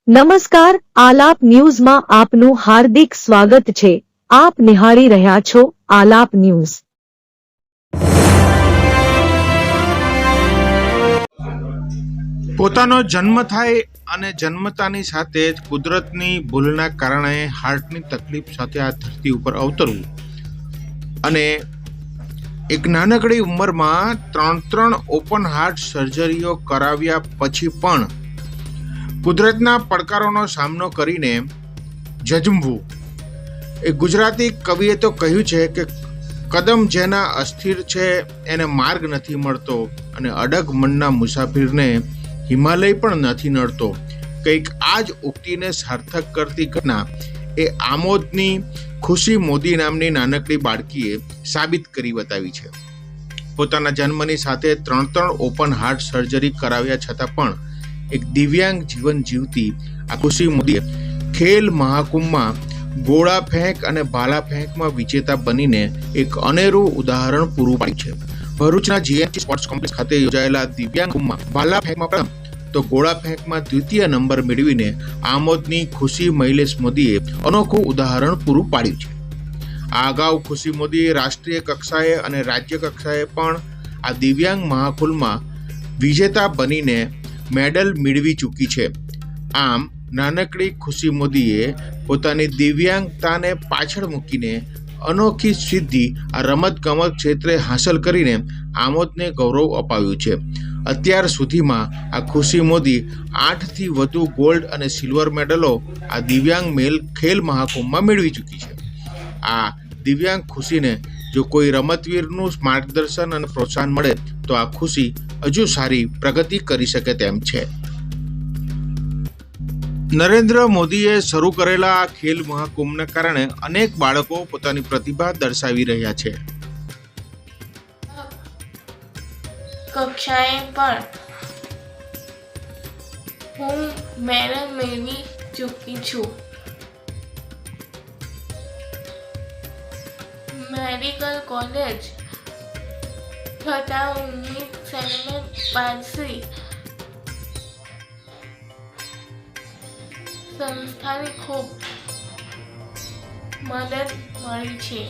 નમસ્કાર, આલાપ ન્યૂઝમાં આપનું હાર્દિક સ્વાગત છે। આપ નિહાળી રહ્યા છો આલાપ ન્યૂઝ। પોતાનો જન્મ થાય અને જન્મતાની સાથે જ કુદરતની ભૂલના કારણે હાર્ટની તકલીફ સાથે આ ધરતી ઉપર અવતરવું અને એક નાનકડી ઉંમરમાં ત્રણ ઓપન હાર્ટ સર્જરીઓ કરાવ્યા પછી પણ કુદરતના પડકારોનો સામનો કરીને ઝઝમવું। એ ગુજરાતી કવિએ તો કહ્યું છે કે કદમ જેના અસ્થિર છે એને માર્ગ નથી મળતો અને અડગ મનના મુસાફિરને હિમાલય પણ નથી નડતો। કંઈક આ જ ઉક્તિને સાર્થક કરતી ઘટના એ આમોદની ખુશી મોદી નામની નાનકડી બાળકીએ સાબિત કરી બતાવી છે। પોતાના જન્મની સાથે ત્રણ ઓપન હાર્ટ સર્જરી કરાવ્યા છતાં પણ એક દિવ્યાંગ જીવન જીવતી આ ખુશી મોદીએ ખેલ મહાકુંભમાં ગોળા ફેંક અને ભાલા ફેંકમાં વિજેતા બનીને એક અનેરું ઉદાહરણ પૂરું પાડ્યું છે। ભરૂચના જીએમસી સ્પોર્ટ્સ કોમ્પ્લેક્સ ખાતે યોજાયેલા દિવ્યાંગ કુંભમાં ભાલા ફેંકમાં પ્રથમ તો ગોળા ફેંકમાં દ્વિતીય નંબર મેળવીને આમોદની ખુશી મહિલેશ મોદીએ અનોખું ઉદાહરણ પૂરું પાડ્યું છે। આ અગાઉ ખુશી મોદીએ રાષ્ટ્રીય કક્ષાએ અને રાજ્ય કક્ષાએ પણ આ દિવ્યાંગ મહાકુંભમાં વિજેતા બનીને મેડલ મેળવી ચૂકી છે। આમ નાનકડી ખુશી મોદીએ પોતાની દિવ્યાંગતાને પાછળ મૂકીને અનોખી સિદ્ધિ આ રમતગમત ક્ષેત્રે હાંસલ કરીને આમોદને ગૌરવ અપાવ્યું છે। અત્યાર સુધીમાં આ ખુશી મોદી 8થી વધુ ગોલ્ડ અને સિલ્વર મેડલો આ દિવ્યાંગ ખેલ મહાકુંભમાં મેળવી ચૂકી છે। આ દિવ્યાંગ ખુશીને જો કોઈ રમતવીરનું માર્ગદર્શન અને પ્રોત્સાહન મળે તો આ ખુશી હજુ સારી પ્રગતિ કરી શકે તેમ છે। નરેન્દ્ર મોદીએ શરૂ કરેલા આ ખેલ મહાકુંભને કારણે અનેક બાળકો પોતાની પ્રતિભા દર્શાવી રહ્યા છે। કક્ષાએ પણ હું મેડલ મેળવી ચૂકી છું। મેડિકલ કોલેજ તથા ઉન્નત સેગમેન્ટ પારસી સંસ્થાની ખૂબ મદદ મળી છે।